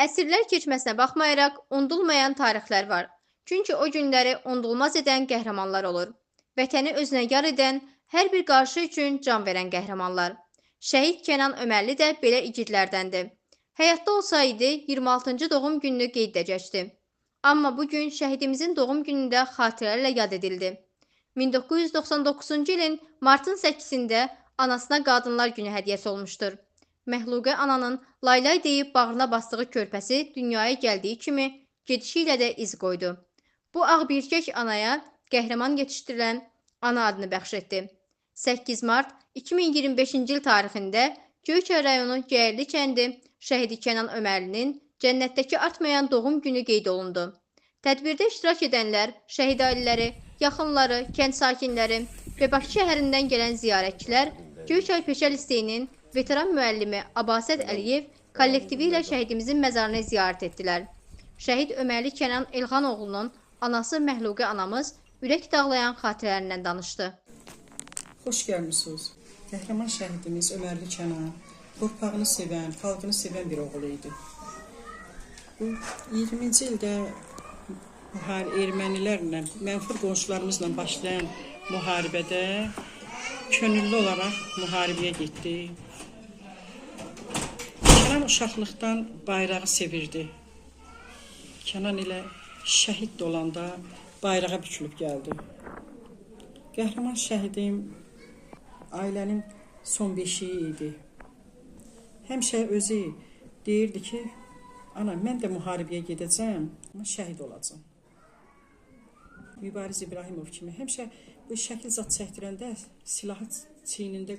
Əsrlər keçməsinə baxmayaraq unudulmayan tarixlər var. Çünki o günləri unudulmaz edən qəhrəmanlar olur. Vətəni özünə yar edən, hər bir qarşı üçün can verən qəhrəmanlar. Şəhid Kənan Ömərli də belə igidlərdəndir. Həyatda olsaydı 26-cı doğum gününü qeyd edəcəkdi. Amma bu gün şəhidimizin doğum günündə xatirələrlə yad edildi. 1999-cu ilin martın 8-də anasına Qadınlar Günü hədiyyəsi olmuşdur. Məxluqə ananın laylay deyib bağrına basdığı körpəsi dünyaya gəldiyi kimi gedişi ilə də iz qoydu. Bu ağbirkək anaya qəhrəman yetişdirilən ana adını bəxş etdi. 8 mart 2025-ci il tarixində Göyçay rayonu Gəyərli kəndi şəhidi Kənan Ömərlinin cənnətdəki artmayan doğum günü qeyd olundu. Tədbirdə iştirak edənlər, şəhid ailələri, yaxınları, kənd sakinləri və Bakı şəhərindən gələn ziyarətçilər Göyçay Peşə Liseyinin veteran müəllimi Abasət Əliyev kollektivi ilə şəhidimizin məzarını ziyarət etdilər. Şəhid Ömərli Kənan Elxanoğlunun anası Məxluqə anamız ürək dağlayan xatirələrindən danışdı. Xoş gəlmisiniz. Qəhrəman şəhidimiz Ömərli Kənan torpağını sevən, xalqını sevən bir oğul idi. Bu 20-ci ildə ermənilərlə, mənfur qonşularımızla başlayan müharibədə könüllü olaraq müharibəyə getdi. Kənan uşaqlıqdan bayrağı sevirdi. Kənan ilə şəhid olanda bayrağa bükülüb gəldi. Qəhrəman şəhidim ailənin son beşiyi idi. Həmişə özü deyirdi ki, ana, mən də müharibəyə gedəcəm, amma şəhid olacam. Mübariz İbrahimov kimi həmişə bu şəkil zad çəkdirəndə silahı çiynində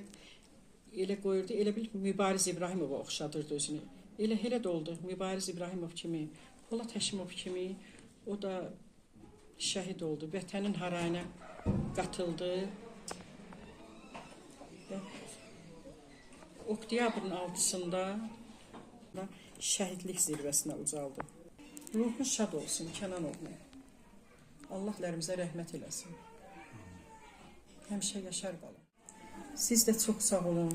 elə qoyurdu, elə bil Mübariz İbrahimova oxşadırdı özünü. Elə də oldu. Mübariz İbrahimov kimi, Polat Həşimov kimi o da şəhid oldu. Vətənin harayına qatıldı. Oktyabrın 6-sında şəhidlik zirvəsinə ucaldı. Ruhun şad olsun Kənan oğlu. Allah lərimizə rəhmət eləsin. Həmişə yaşar qalın. Siz də çox sağ olun.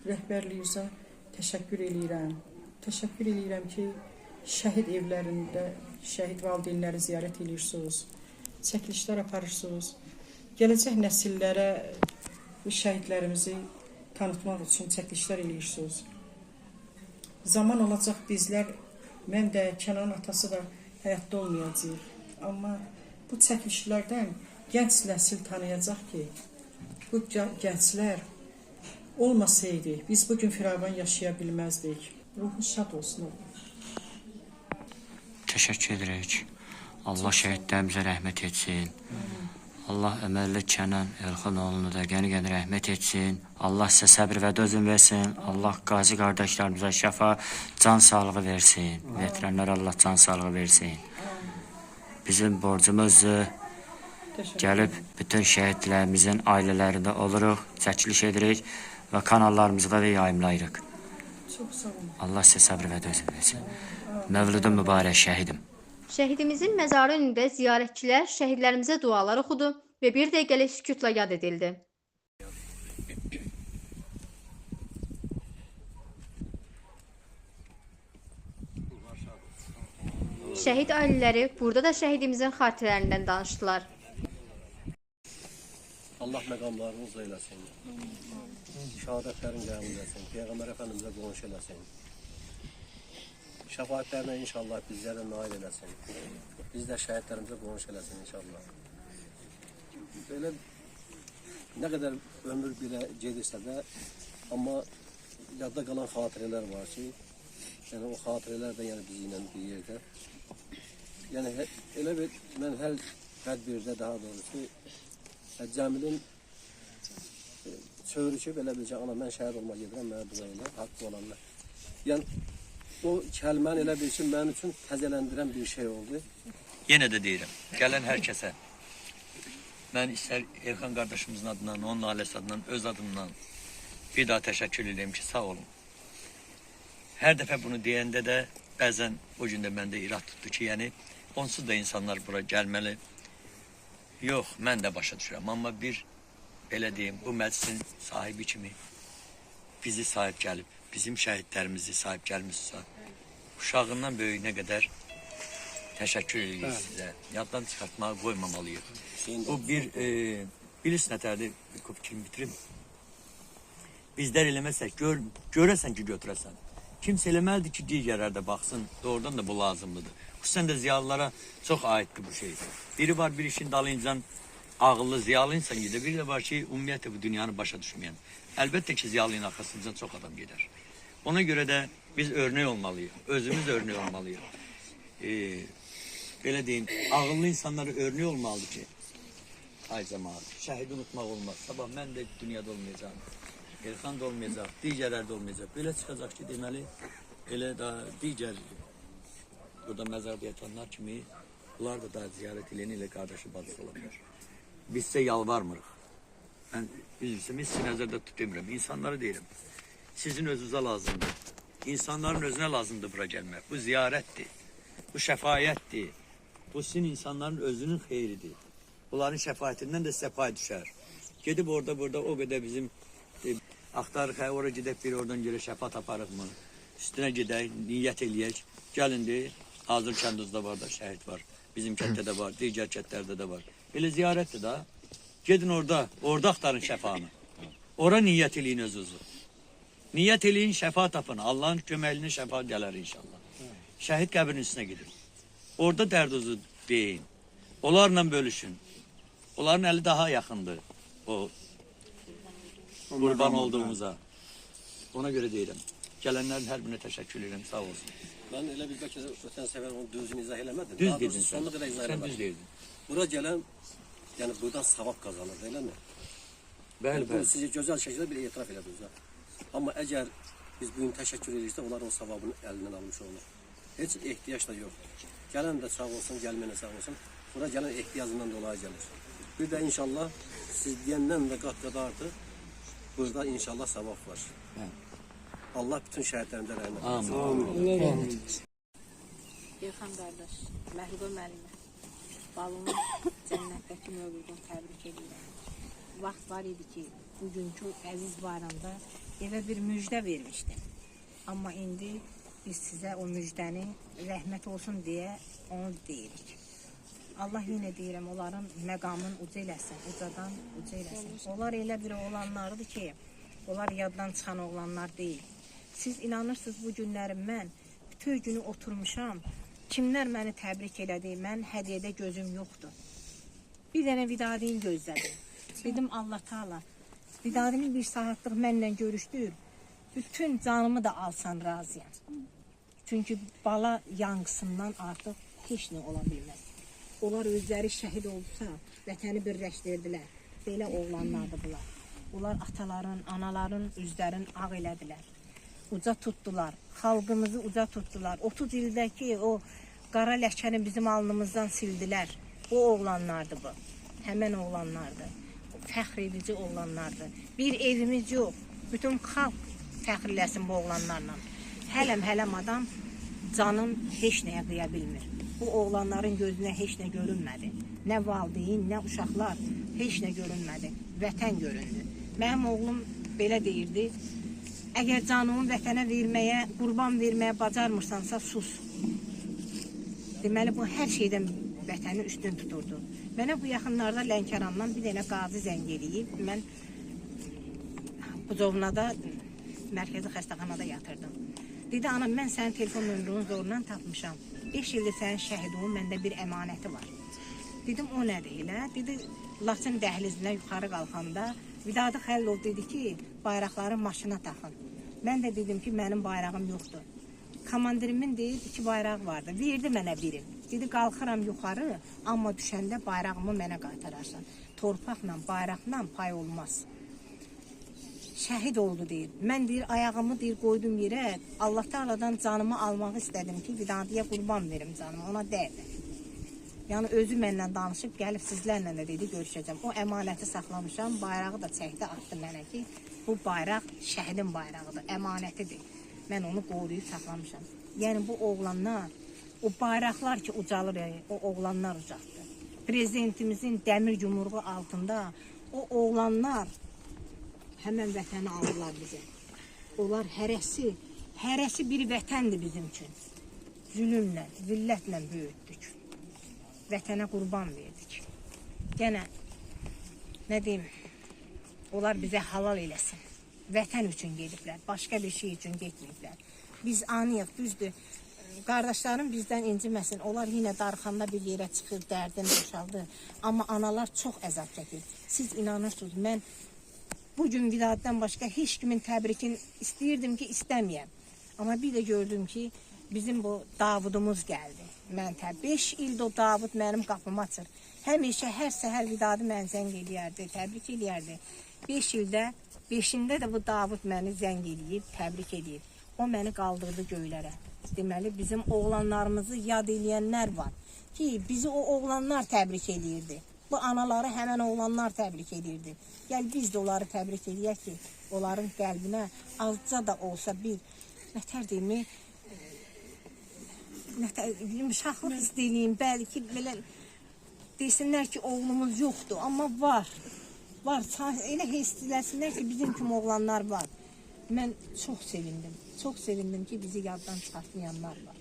Rəhbərliyinizə təşəkkür eləyirəm. Təşəkkür eləyirəm ki, şəhid evlərində şəhid valideynləri ziyarət edirsiniz. Çəkilişlər aparırsınız. Gələcək nəsillərə bu şəhidlərimizi tanıtmaq üçün çəkilişlər edirsiniz. Zaman olacaq bizlər, mən də, Kənan atası da həyatda olmayacaq. Amma bu çəkilişlərdən gənc nəsil tanıyacaq ki, bu gənclər olmasaydı, biz bugün firavan yaşaya bilməzdik. Ruhun şad olsun. Təşəkkür edirik. Allah şəhidlərimizə rəhmət etsin. Allah Ömərli Kənan Elxanoğlunu da qəni-qəni rəhmət etsin. Allah sizə səbr və dözüm versin. Allah qazi qardaşlarımıza şəfa, can sağlığı versin. Veteranlara Allah can sağlığı versin. Bizim borcumuzdur. Gəlib bütün şəhidlərimizin ailələrində oluruq, çəkiliş edirik və kanallarımızda da yayımlayırıq. Allah sizə səbr və dözüm versin. Mövludun mübarək şəhidim. Şəhidimizin məzarı önündə ziyarətçilər şəhidlərimizə dualar oxudu və bir dəqiqəlik sükutla yad edildi. Şəhid ailələri burada da şəhidimizin xatirələrindən danışdılar. Allah məqamlarınız eyləsin. Şəhadətlərin qəbul eləsin. Peyğəmbər Əfəndimizə qonşu eləsin. Şəfaətlərinə inşallah bizlərə nail eləsin. Biz də şəhidlərimizə qonşu eləsin inşallah. Belə nə qədər ömür belə gedirsə də, amma yadda qalan xatirələr var ki, yəni o xatirələr də yəni bizimlə bir yerdə. Yəni elə bir mən hər tədbirdə daha doğrusu Cəmilin çörükü belə biləcək, ana mən şəhid olmaq gedirəm, mənə dua elə, haqqı olanlar. Yəni o kəlməni elə bir ki, mənim üçün təzələndirən bir şey oldu. Yenə də deyirəm, gələn hər kəsə, mən istər Elxan qardaşımızın adından, onun ailəsi adından, öz adımdan bir daha təşəkkür edeyim ki, sağ olun. Hər dəfə bunu deyəndə də bəzən o gün də məndə irad tutdu ki, yəni onsuz da insanlar bura gəlməli. Yox, mən də başa düşürəm, amma bir, belə deyim, bu məclisin sahibi kimi bizi sahib gəlib, bizim şəhidlərimizi sahib gəlmişsə, uşağından böyüyünə qədər təşəkkür edirik sizə. Yaddan çıxartmağa qoymamalıyıq. Bu bir, bilirsiniz nətərdir, bir fikrimi bitirim. Bizlər eləməsək, görəsən ki, götürəsən. Kimsə eləməlidir ki, digərlər də baxsın, doğrudan da bu lazımlıdır. Xüsusən də ziyalılara çox aiddir bu şey. Biri var bir işin dalıncan ağıllı, ziyalı insan gedir. Biri də var ki, ümumiyyətlə bu dünyanı başa düşməyən. Əlbəttə ki, ziyalının arxasınca çox adam gedər. Ona görə də biz örnek olmalıyıq, özümüz örnek olmalıyıq. Belə deyim, ağıllı insanlara örnek olmalıdır ki, ay cəmaat, şəhidi unutmaq olmaz. Sabah mən də dünyada olmayacağım. Elxan da olmayacaq, digərlər də olmayacaq. Belə çıxacaq ki, deməli, elə da digər burada məzarda yatanlar kimi bunlar da daha ziyarət eləyən ilə qardaşı bacısı ola bilər. Biz sizə yalvarmırıq. Mən bilirsin, sizi nəzərdə tutmuram. İnsanları deyirəm. Sizin özünüzə lazımdır. İnsanların özünə lazımdır bura gəlmək. Bu ziyarətdir. Bu şəfayətdir. Bu sizin insanların özünün xeyridir. Bunların şəfayətindən də sizə pay düşər. Gedib orada burada o qədər bizim axtarıq, oraya gedək bir oradan görə şəfa taparıq mı? Üstünə gedək, niyyət eləyək. Gəlin deyir, hazır kəndinizdə var da şəhid var. Bizim kənddə də var, digər kəndlərdə də var. Elə ziyarətdir da. Gedin orada axtarın şəfanı. Ora niyyət eləyin özünüzü. Niyyət eləyin, şəfa tapın. Allahın köməkliğine şəfa gələr inşallah. Şəhid qəbrinin üstünə gidin. Orada dərdinizi deyin. Onlarla bölüşün. Onların əli daha yaxındır. O qurban olduğumuza. Ona görə deyirəm. Gələnlərin hər birinə təşəkkür edirəm. Sağ olsun. Ben elə bir bəlkə ötən səfər onu düzgün izah eləmədim. Düz Daha doğrusu dedin sən. sonuna qədər izah Sən eləmədim. düz dedin. Bura gələn, yəni buradan savab kazanır, elə mi? Bəli, Bu bəli. sizi gözəl şəkildə bir etiraf elədiniz. Ha. Amma əgər biz bugün təşəkkür ediriksə, onlar o savabını əlindən almış olur. Heç ehtiyac da yox. Gələn də sağ olsun, gəlməyən sağ olsun. Bura gələn ehtiyacından dolayı gəlir. Bir də inşallah siz deyəndən də qat-qat artıq burada inşallah savab var. Hə. Allah bütün şəhidlərimizə rəhmət etsin. Amin. Elxan qardaş, Məhrubə müəllimə, balının cənnətdəki mövludunu təbrik edirəm. Vaxt var idi ki, bugünkü əziz bayramda evə bir müjdə vermişdim. Amma indi biz sizə o müjdəni rəhmət olsun deyə onu deyirik. Allah yenə deyirəm, onların məqamını uca eləsin, ucadan uca eləsin. Onlar elə bir oğlanlardır ki, onlar yaddan çıxan oğlanlar deyil. Siz inanırsınız bu günləri mən bütün günü oturmuşam, kimlər məni təbrik elədi, mən hədiyyədə gözüm yoxdur. Bir dənə Vidadini gözlədim. Dedim Allah Taala, Vidadini bir saatlıq mənlə görüşdür, bütün canımı da alsan razıyam. Çünki bala yanğısından artıq heç nə ola bilməz. Onlar özləri şəhid olsa, vətəni birləşdirdilər. Belə oğlanlardı bunlar. Onlar ataların, anaların üzlərini ağ elədilər. Uca tutdular, xalqımızı uca tutdular. 30 ildəki o qara ləkəni bizim alnımızdan sildilər. Bu oğlanlardı bu. Həmən oğlanlardı. Fəxr edici oğlanlardı. Bir evimiz yox. Bütün xalq fəxrləsin bu oğlanlarla. Hələm adam canım heç nəyə qıya bilmir. Bu oğlanların gözünə heç nə görünmədi. Nə valideyn, nə uşaqlar heç nə görünmədi. Vətən göründü. Mənim oğlum belə deyirdi. Əgər canımı vətənə verməyə, qurban verməyə bacarmırsansa sus. Deməli bu hər şeydən vətəni üstün tuturdu. Mənə bu yaxınlarda Lənkərandan bir dənə qazi zəng eləyib. Mən Bucovnada mərkəzi xəstəxanada yatırdım. Dedi, anam, mən sənin telefon nömrünü zorla tapmışam. 5 ildir sənin şəhidinin məndə bir əmanəti var. Dedim, o nədir elə? Dedi, Laçın dəhlizinə yuxarı qalxanda Vidadi Xəlilov dedi ki, bayraqları maşına taxın. Mən də dedim ki, mənim bayrağım yoxdur. Komandirimin deyir, 2 bayraq vardı. Verdi mənə biri. Dedi, qalxıram yuxarı, amma düşəndə bayrağımı mənə qaytararsan. Torpaqla, bayraqla pay olmaz. Şəhid oldu deyir. Mən deyir, ayağımı deyir, qoydum yerə. Allah Taala'dan canımı almaq istədim ki, Vidadiyə qurban verim canımı, ona dəydi. Yəni özü mənlə danışıb, gəlib sizlərlə də dedi, görüşəcəm. O əmanəti saxlamışam, bayrağı da çəkdi, atdı mənə ki, bu bayraq şəhidin bayrağıdır, əmanətidir. Mən onu qoruyub saxlamışam. Yəni bu oğlanlar, o bayraqlar ki ucalır, o oğlanlar ucaldı. Prezidentimizin dəmir yumruğu altında o oğlanlar həmən vətəni aldılar bizə. Onlar hərəsi bir vətəndir bizim üçün. zülmlə, zillətlə böyütdük. Vətənə qurban verdik. Yenə, nə deyim, onlar bizə halal eləsin. Vətən üçün gediblər, başqa bir şey üçün getməyiblər. Biz anıyıq, düzdür. Qardaşlarım bizdən inciməsin. Onlar yenə darxanda bir yerə çıxır, dərdin boşaldı. Amma analar çox əzab çəkir. Siz inanırsınız, mən bugün Vidadidən başqa heç kimin təbrikini istəyirdim ki, istəməyəm. Amma bir də gördüm ki, bizim bu Davudumuz gəldi. Mən 5 ildir o Davud mənim qapımı açır. Həmişə hər səhər Vidadi mən zəng eləyərdi, təbrik eləyərdi. 5 ildə, 5-ində də bu Davud məni zəng eləyib, təbrik eləyib. O məni qaldırdı göylərə. Deməli, bizim oğlanlarımızı yad eləyənlər var ki, bizi o oğlanlar təbrik eləyirdi. Bu anaları həmən oğlanlar təbrik eləyirdi. Gəl biz də onları təbrik eləyək ki, onların qəlbinə azca da olsa bir, nətər deyimi, yumuşaqlıq istəyəyim, bəlkə belə desinlər ki, oğlumuz yoxdur, amma var. Var, elə hissləsinlər ki, bizim kimi oğlanlar var. Mən çox sevindim. Çox sevindim ki, bizi yaddan çıxartmayanlar var.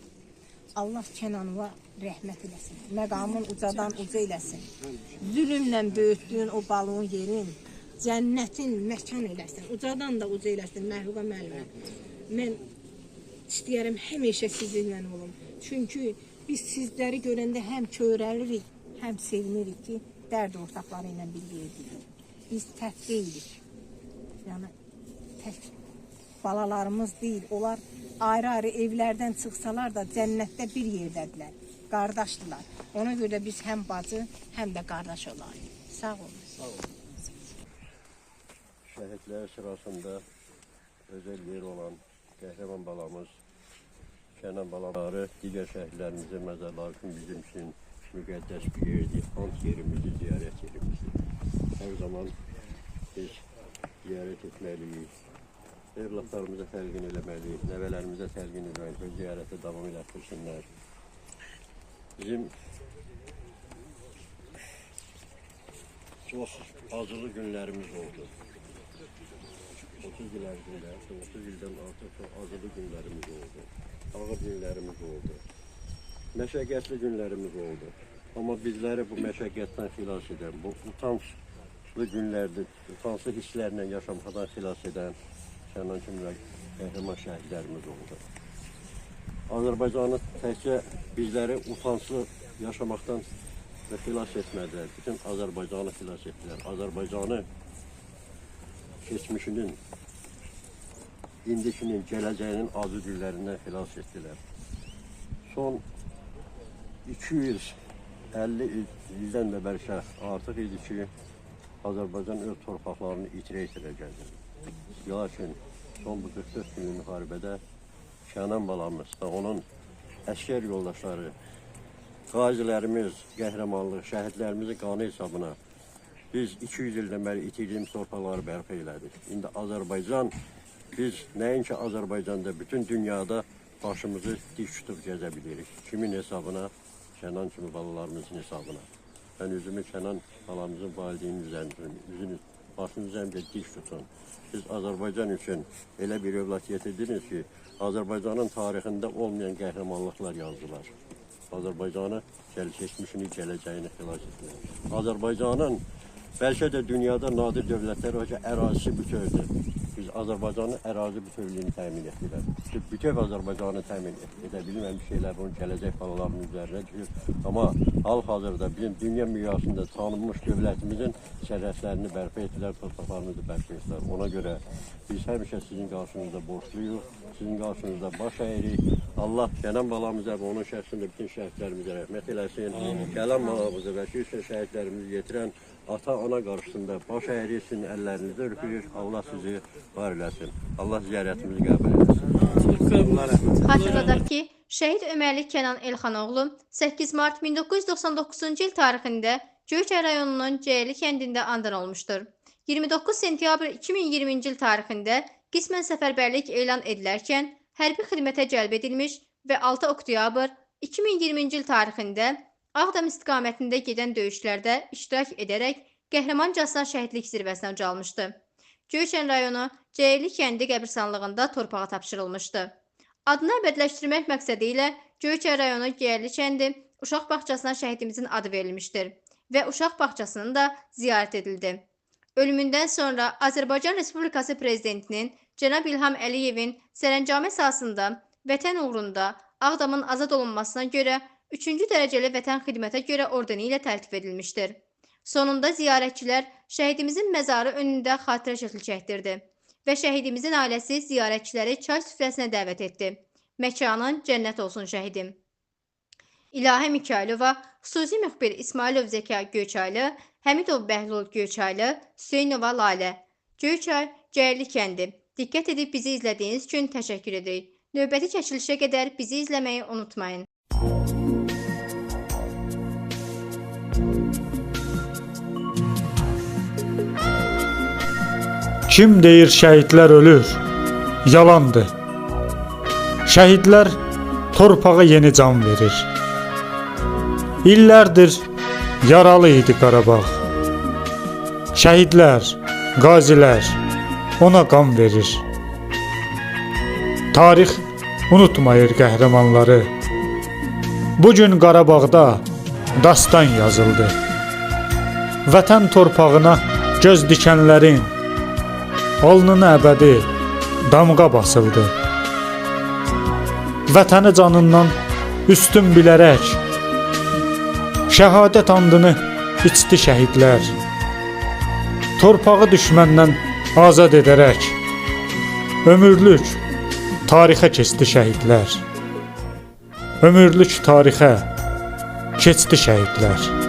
Allah Kənanova rəhmət eləsin. Məqamın ucadan uca eləsin. Zülmlə böyütdüyün o balığın yerin cənnətin məkan eləsin. Ucadan da uca eləsin Məhruqa müəllimə. Mən istəyərəm həmişə sizinlə olum. Çünki biz sizləri görəndə həm köyrəlirik, həm sevinirik ki, dərd ortaqları ilə bir yerdik. Biz tək deyilik. Yəni, tək balalarımız deyil. Onlar ayrı-ayrı evlərdən çıxsalar da cənnətdə bir yerdədirlər. Qardaşdılar. Ona görə biz həm bacı, həm də qardaş olarıq. Sağ olun. Sağ olun. Şəhidlər sırasında özel yeri olan qəhrəman balamız Kənan balaları digər şəhidlərimizin məzarları üçün bizim üçün müqəddəs bir yerdir. Ant yerimizi, ziyarət yerimizdir. Hər zaman biz ziyarət etməliyik. Evlatlarımıza təlqin eləməliyik, nəvələrimizə təlqin eləməliyik, bu ziyarətə davam elətirsinlər. Bizim çox acılı günlərimiz oldu. 30 il ərzində, 30 ildən artıq çox acılı günlərimiz oldu. Ağır günlərimiz oldu. Məşəqqətli günlərimiz oldu. Amma bizləri bu məşəqqətdən xilas edən, bu utanclı günlərdir, utanclı hisslərlə yaşamaqdan xilas edən Kənan kimi qəhrəman şəhidlərimiz oldu. Azərbaycanı təkcə bizləri utanclı yaşamaqdan xilas etmədilər. Bütün Azərbaycanı xilas etdilər. Azərbaycanı keçmişinin, indikinin, gələcəyinin acı günlərindən xilas etdilər. Son 250 ildən də bəlkə artıq idi ki, Azərbaycan öz torpaqlarını itirə gəldi. Lakin son bu 44 günlük müharibədə Kənan balamız və onun əskər yoldaşları, qazilərimiz, qəhrəmanlıq, şəhidlərimizin qanı hesabına biz 200 ildən bəri itirdiyimiz torpaqları bərpa elədik. İndi Azərbaycan, biz nəinki Azərbaycanda, bütün dünyada başımızı dik tutub gəzə bilirik. Kimin hesabına? Kənan kimi balalarımızın hesabına. Mən üzümü Kənan balamızın valideynin üzərində, başınızı həmcə dik tutun. Siz Azərbaycan üçün elə bir övlad yetirdiniz ki, Azərbaycanın tarixində olmayan qəhrəmanlıqlar yazdılar. Azərbaycanı, keçmişini, gələcəyini xilas etdilər. Azərbaycanın bəlkə də dünyada nadir dövlətlər var ki, ərazisi bütövdür. Biz Azərbaycanın ərazi bütövlüyünü təmin etdilər. Bütöv Azərbaycanı təmin edə bilməmiş şeylər bunun gələcək balalarının üzərinə düşür. Amma hal-hazırda bizim dünya miqyasında tanınmış dövlətimizin sərhədlərini bərpa etdilər, torpaqlarını bərpa etdilər. Ona görə biz həmişə sizin qarşınızda borçluyuq, sizin qarşınızda baş əyirik. Allah Kənan balamıza və onun şəxsində bütün şəhidlərimizə rəhmət eləsin. Kənan balamıza və ki, şəhidlərimizi yetirən ata-ana qarşısında baş əyirsin, əllərinizi öpür. Allah sizi var eləsin. Allah ziyarətimizi qəbul eləsin. Xatırladaq ki, şəhid Ömərli Kənan Elxanoğlu 8 mart 1999-cu il tarixində Göyçay rayonunun Ceyli kəndində anadan olmuşdur. 29 sentyabr 2020-ci il tarixində qismən səfərbərlik elan edilərkən hərbi xidmətə cəlb edilmiş və 6 oktyabr 2020-ci il tarixində Ağdam istiqamətində gedən döyüşlərdə iştirak edərək qəhrəmancasına şəhidlik zirvəsinə ucalmışdı. Göyçay rayonu Ceyli kəndi qəbirstanlığında torpağa tapşırılmışdı. Adını əbədiləşdirmək məqsədi ilə Göyçay rayonu Geyərli kəndi uşaq bağçasına şəhidimizin adı verilmişdir və uşaq bağçasının da ziyarət edildi. Ölümündən sonra Azərbaycan Respublikası Prezidentinin cənab İlham Əliyevin sərəncamı əsasında vətən uğrunda Ağdamın azad olunmasına görə 3-cü dərəcəli vətən xidmətə görə ordeni ilə təltif edilmişdir. Sonunda ziyarətçilər şəhidimizin məzarı önündə xatirə şəkli çəkdirdi və şəhidimizin ailəsi ziyarətçiləri çay süfrəsinə dəvət etdi. Məkanın cənnət olsun şəhidim. İlahə Mikailova, xüsusi müxbir İsmailov Zəka Göyçaylı, Həmidov Bəhlul Göyçaylı, Hüseynova Lalə. Göyçay, Geyərli kəndi. Diqqət edib bizi izlədiyiniz üçün təşəkkür edirik. Növbəti çəkilişə qədər bizi izləməyi unutmayın. Kim deyir şəhidlər ölür? Yalandır. Şəhidlər torpağa yeni can verir. İllərdir yaralı idi Qarabağ. Şəhidlər, qazilər ona qan verir. Tarix unutmayır qəhrəmanları. Bugün Qarabağda dastan yazıldı. Vətən torpağına göz dikənlərin alnına əbədi damğa basıldı. Vətəni canından üstün bilərək şəhadət andını içdi şəhidlər. Torpağı düşməndən azad edərək ömürlük tarixə keçdi şəhidlər. Ömürlük tarixə keçdi şəhidlər.